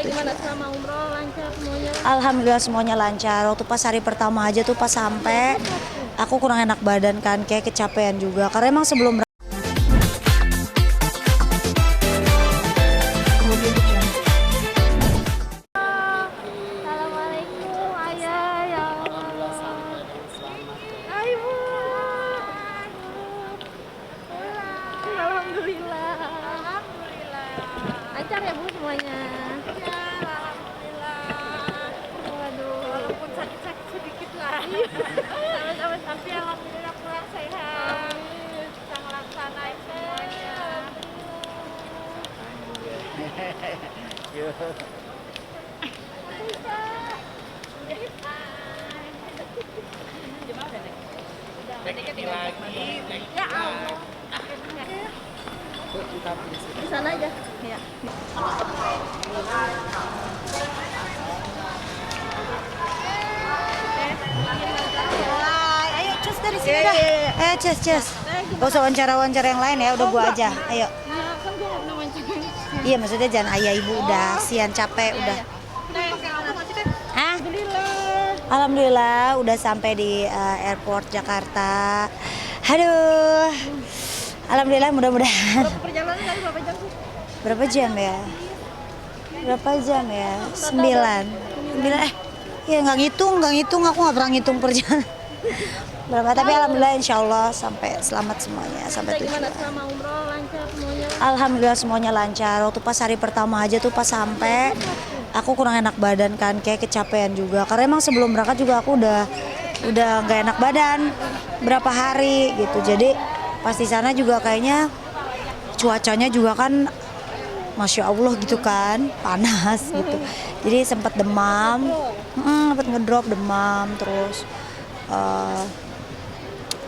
Gimana selama umroh lancar semuanya? Alhamdulillah semuanya lancar. Waktu pas hari pertama aja tuh pas sampai aku kurang enak badan kan, kayak kecapean juga. Karena emang sebelum Assalamualaikum ayah ya Allah. Hai Bu. Alhamdulillah. Lancar ya Bu semuanya. Waduh. Walaupun sakit-sakit sedikit lah. Sama-sama tapi alhamdulillah pulang sehat. Bisa ngelaksanain semuanya. Ya Allah. Di sana aja. Ya. ayo cus dari sini dah. Cus. Gak usah wawancara-wawancara yang lain ya, udah gua aja. Ayo. Iya, kan gua nggak pernah mancing. Iya maksudnya jangan ayah ibu udah sian capek udah. Hah? Alhamdulillah udah sampai di airport Jakarta. Aduh. Alhamdulillah mudah-mudahan. Perjalanan tadi berapa jam sih? Berapa jam ya? Berapa jam ya? 9. 9 ya nggak ngitung aku nggak pernah ngitung perjalanan. Berapa tapi alhamdulillah insya Allah sampai selamat semuanya sampai Gimana tujuan. selama umroh lancar semuanya? Alhamdulillah semuanya lancar. Waktu pas hari pertama aja tuh pas sampai aku kurang enak badan kan, kayak kecapean juga. Karena emang sebelum berangkat juga aku udah nggak enak badan berapa hari gitu. Jadi pas di sana juga kayaknya cuacanya juga kan Masya Allah gitu kan, panas gitu. Jadi sempat demam, sempat ngedrop demam terus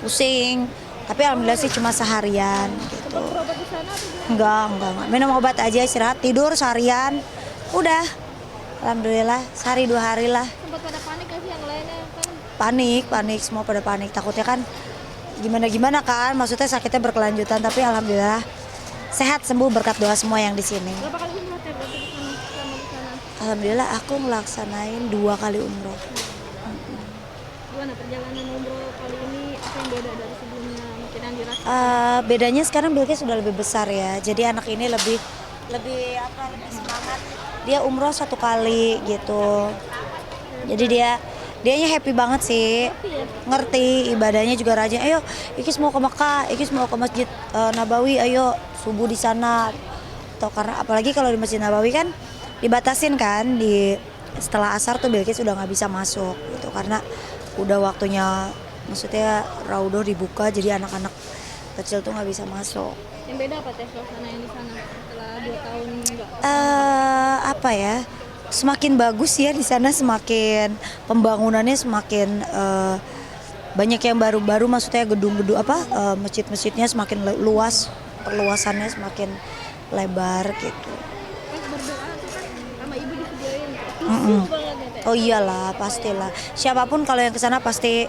pusing. Tapi alhamdulillah sih cuma seharian gitu. Berobat di sana atau gimana? Enggak. Minum obat aja, istirahat, tidur seharian. Udah. Alhamdulillah, sehari 2 hari lah. Sempat pada panik nggak sih yang lainnya kan? Panik, semua pada panik. Takutnya kan gimana kan, maksudnya sakitnya berkelanjutan. Tapi alhamdulillah sehat sembuh berkat doa semua yang di sini. Berapa kali umroh teh berarti di sana selama di sana? Alhamdulillah aku ngelaksanain 2 kali umroh. Gimana perjalanan umroh kali ini? Apa yang beda dari sebelumnya? Mungkin yang dirasa? Bedanya sekarang Bilqis sudah lebih besar ya. Jadi anak ini lebih semangat. Dia umroh 1 kali gitu. Jadi dianya happy banget sih. Ngerti ibadahnya juga rajin. Ayo, Ikis mau ke Mekah, Ikis mau ke Masjid Nabawi, ayo subuh di sana. Atau karena apalagi kalau di Masjid Nabawi kan dibatasin kan setelah asar tuh Bilqis udah nggak bisa masuk gitu karena udah waktunya, maksudnya Raudhah dibuka jadi anak-anak kecil tuh nggak bisa masuk. Yang beda apa teh suasana yang di sana setelah 2 tahun enggak? Apa ya? Semakin bagus ya di sana, semakin pembangunannya semakin banyak yang baru-baru, maksudnya gedung-gedung masjid-masjidnya semakin luas, perluasannya semakin lebar gitu. Pas berdoa tuh kan sama ibu disediain khusyuk banget ya teh. Oh iyalah, pastilah. Siapapun kalau yang kesana pasti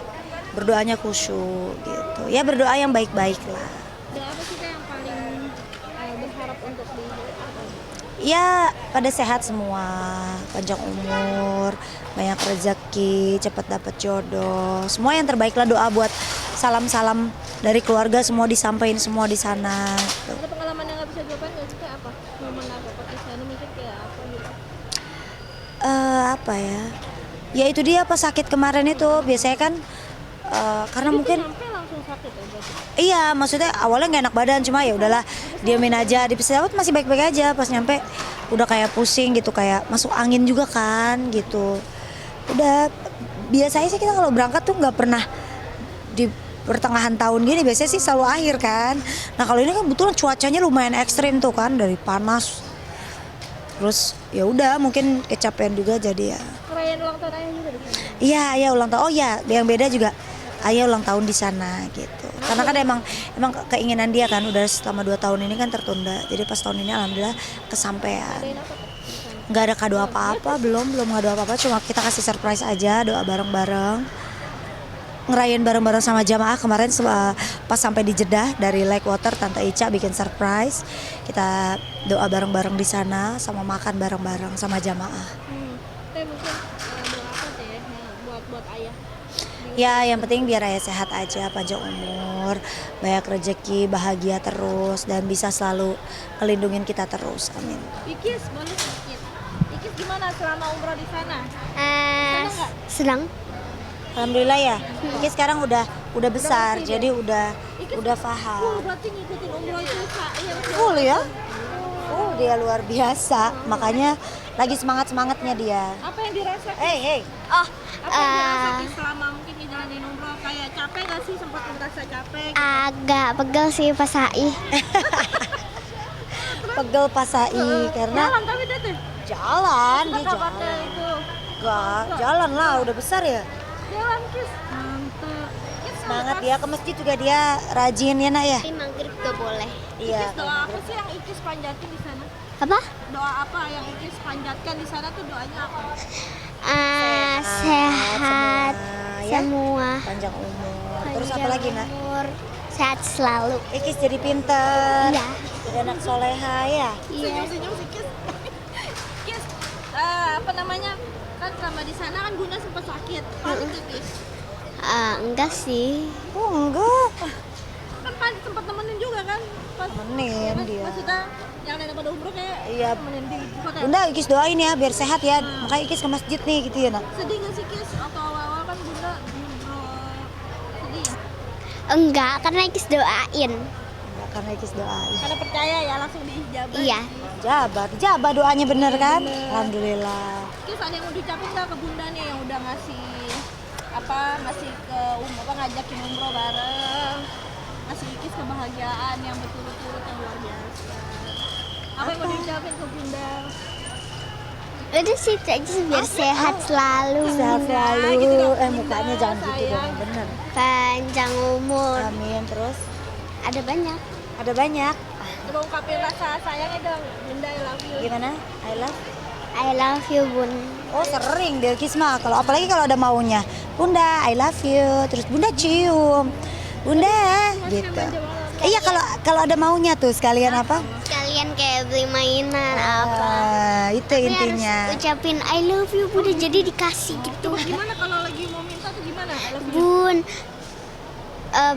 berdoanya khusyuk gitu. Ya berdoa yang baik-baik lah. Doa apa sih teh yang paling berharap untuk di Ya pada sehat semua, panjang umur, banyak rezeki, cepat dapat jodoh. Semua yang terbaik lah, doa buat salam-salam dari keluarga semua disampaikan semua di sana. Gitu. Ada pengalaman yang nggak bisa dilupain nggak sih kayak apa? Momen apa pas di sana mungkin kayak apa gitu? Apa ya? Ya itu dia pas sakit kemarin itu biasanya kan karena Jadi mungkin sampai langsung sakit ya berarti? iya, maksudnya awalnya nggak enak badan, cuma ya udahlah diamin aja. Di pesawat masih baik-baik aja, pas nyampe udah kayak pusing gitu, kayak masuk angin juga kan gitu. Udah biasanya sih kita kalau berangkat tuh nggak pernah di pertengahan tahun gini, biasanya sih selalu akhir kan. Nah kalau ini kan kebetulan cuacanya lumayan ekstrim tuh kan, dari panas. Terus ya udah mungkin kecapean juga jadi ya. Perayaan ulang tahun ayah juga di sana? Iya, ayah ulang tahun. Oh iya, yang beda juga ayah ulang tahun di sana gitu. Karena kan emang keinginan dia kan udah selama 2 tahun ini kan tertunda. Jadi pas tahun ini alhamdulillah kesampaian. Adain apa teh di sana? Nggak ada kado apa-apa, belum ngado apa-apa, cuma kita kasih surprise aja, doa bareng-bareng. ngerayain bareng-bareng sama jamaah kemarin pas sampai di Jeddah dari Lake Water Tante Ica bikin surprise. Kita doa bareng-bareng di sana sama makan bareng-bareng sama jamaah. Teh mungkin doa apa teh ya buat ayah? Ya yang penting biar ayah sehat aja, panjang umur, banyak rezeki, bahagia terus dan bisa selalu ngelindungin kita terus. Amin. Ikis boleh sedikit. Ikis gimana selama umroh di sana? Senang. Alhamdulillah ya. Iki sekarang udah besar, ngerti jadi udah Full paham. berarti ngikutin umroh itu iya. Full ya. Oh dia luar biasa, makanya lagi semangatnya dia. Apa yang dirasakan? Hey. Oh, Apa yang dirasakan selama mungkin ngejalanin umroh? Kayak capek gak sih? Sempat merasa capek? agak pegel sih pas HI. Pegel pas HI karena Jalan tapi teh. jalan dia Kabarnya jalan. itu. Enggak, jalan lah udah besar ya. Jalan Kis. Mantap. Kis Semangat dia ke masjid juga dia rajin ya nak ya. Tapi maghrib gak boleh. Iya. Ikis doa apa sih yang Ikis panjatin di sana? Apa? Doa apa yang Ikis panjatkan di sana tuh doanya apa? Sehat ya. semua. Panjang umur. Terus apa lagi nak? Umur, sehat selalu. Ikis jadi pinter. Iya. Jadi anak soleha ya. Iya. Senyum sih Kis. Kis, apa namanya? Kan selama di sana kan Bunda sempat sakit. Panik tuh Kis. Enggak sih. Oh enggak. Kan panik sempat temenin juga kan? Pas Temenin kan, dia. maksudnya yang lain pada umroh kayak Iya. temenin di hotel. Bunda Ikis doain ya biar sehat ya. Makanya Ikis ke masjid nih gitu ya nak. Sedih gak sih Kis? Atau awal-awal kan Bunda umroh sedih ya? Enggak, karena Ikis doain. Enggak, karena Ikis doain. Karena percaya ya langsung diijabah. Iya. Jabah doanya bener kan? Alhamdulillah. Kis ada yang mau diucapin gak ke Bunda nih yang udah ngasih ngasih ke ngajakin umroh bareng, ngasih Ikis kebahagiaan yang berturut-turut yang luar biasa. Apa yang mau diucapin ke Bunda? Udah sih itu aja biar sehat selalu. Sehat selalu. gitu dong, Mukanya Bunda, jangan gitu sayang. dong, bener. Panjang umur. Amin. Terus Ada banyak. ada banyak. Coba ungkapin rasa sayangnya dong, Bunda I love you. Gimana? I love. I love you, Bun. Oh sering dia Kisma. Kalau apalagi kalau ada maunya, Bunda I love you. Terus Bunda cium. Bunda gitu. Iya kalau ada maunya tuh sekalian apa? Sekalian kayak beli mainan apa. Itu Tapi intinya. harus ucapin I love you, Bun. Jadi dikasih gitu. Gimana kalau lagi mau minta tuh gimana? I love you. Bun,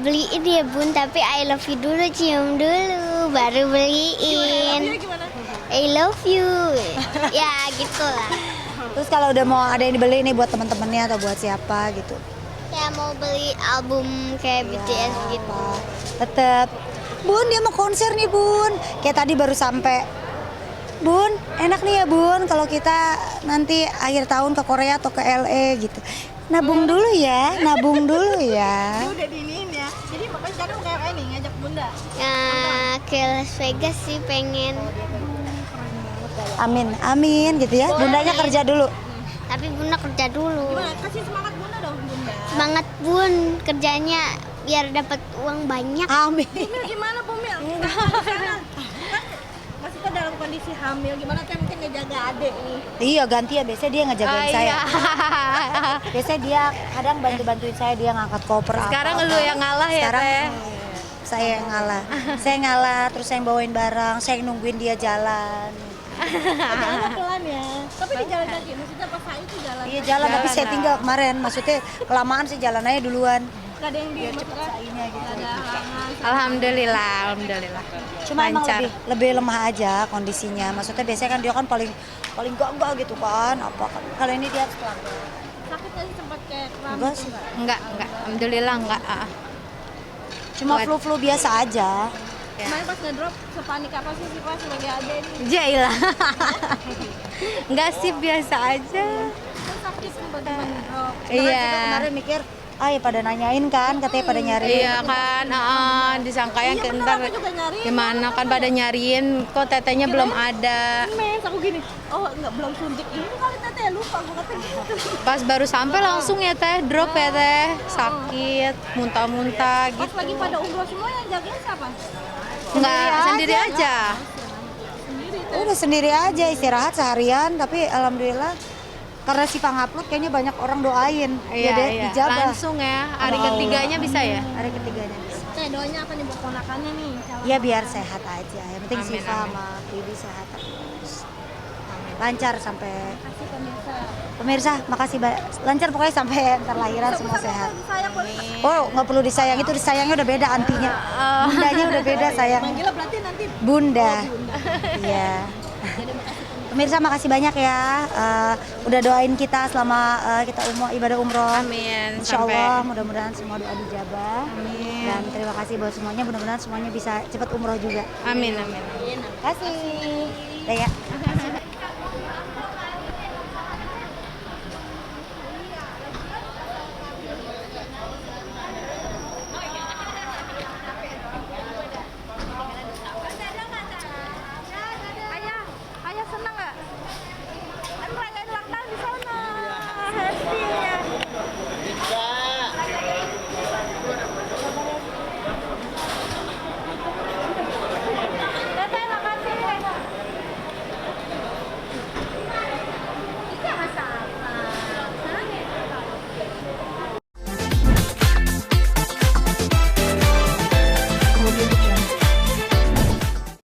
beliin ya Bun, tapi I love you dulu, cium dulu, baru beliin. Gimana? I love you. Ya gitulah. Terus kalau udah mau ada yang dibeli nih buat teman-temannya atau buat siapa gitu. Kayak mau beli album kayak BTS gitu. Tetep. Bun dia mau konser nih Bun. Kayak tadi baru sampai. Bun, enak nih ya Bun kalau kita nanti akhir tahun ke Korea atau ke LA gitu. Nabung dulu ya, nabung dulu ya. Dia udah diniin ya. Jadi makanya sekarang kayak ini ngajak Bunda. Ya, ke Las Vegas sih pengen. Amin, amin gitu ya. Bundanya kerja dulu. Tapi Bunda kerja dulu. Gimana? Kasih semangat Bunda dong Bunda. Semangat Bun, kerjanya biar dapat uang banyak. Amin. Bumil gimana Bumil? Maksudnya dalam kondisi hamil gimana teh mungkin ngejaga adik nih. Iya ganti ya, biasanya dia ngejagain saya. Biasanya dia kadang bantu-bantuin saya, dia ngangkat koper. Sekarang apa-apa. lu yang ngalah ya, Sekarang, Teh? Saya yang ngalah. Saya ngalah, terus saya yang bawain barang, saya yang nungguin dia jalan. Jalannya pelan ya. Tapi di jalan kaki, maksudnya pas saya itu jalan. Iya jalan, tapi saya tinggal kemarin. Maksudnya kelamaan sih jalan aja duluan. Gak ada yang di maksudnya gitu. gak ada halangan. Alhamdulillah. Cuma emang Lancar. lebih lemah aja kondisinya. Maksudnya biasanya kan dia kan paling enggak gitu kan. Apa kan? Kali ini dia pelan. Sakit gak sih sempat kayak kram? Enggak sih. Enggak. Alhamdulillah enggak. Cuma flu-flu biasa aja. Kemarin pas ngedrop sepanik apa sih pas sebagai adik nih? Jailah. Enggak sih, biasa aja. Kan sakit tiba-tiba ngedrop. Iya. Kemarin mikir, ya pada nanyain kan, katanya pada nyariin. Iya kan, disangka yang Iya, bener, ntar aku juga nyariin. gimana kan pada nyariin, kok tetenya belum ada. Mes, aku gini, oh enggak belum suntik ini kali tete ya lupa aku kata gitu. Pas baru sampai langsung ya Teh, drop ya Teh, sakit, muntah-muntah Pas gitu. lagi pada umroh semua yang jagain siapa? Enggak, sendiri aja. Sendiri Udah sendiri aja istirahat seharian, tapi alhamdulillah karena Siva ngupload kayaknya banyak orang doain. Iya, Jadi iya. dijabah. Langsung ya, hari Allah. ketiganya bisa ya? Hari ketiganya bisa. Teh doanya apa nih buat ponakannya nih? Ya biar sehat aja. Yang penting Amin, Siva amin. sama Bibi sehat terus. Lancar sampai Kasih pemirsa. pemirsa, makasih lancar pokoknya sampai ntar lahiran semua sehat. Sayang boleh. Oh, nggak perlu disayang, itu disayangnya udah beda antinya. Bundanya udah beda sayang. Manggilnya berarti nanti Bunda. Iya. jadi makasih Pemirsa makasih banyak ya. Udah doain kita selama kita ibadah umroh. Amin. Insya Allah mudah-mudahan semua doa dijabah. Amin. Dan terima kasih buat semuanya. Mudah-mudahan semuanya bisa cepat umroh juga. Amin, amin. Terima kasih. Udah ya.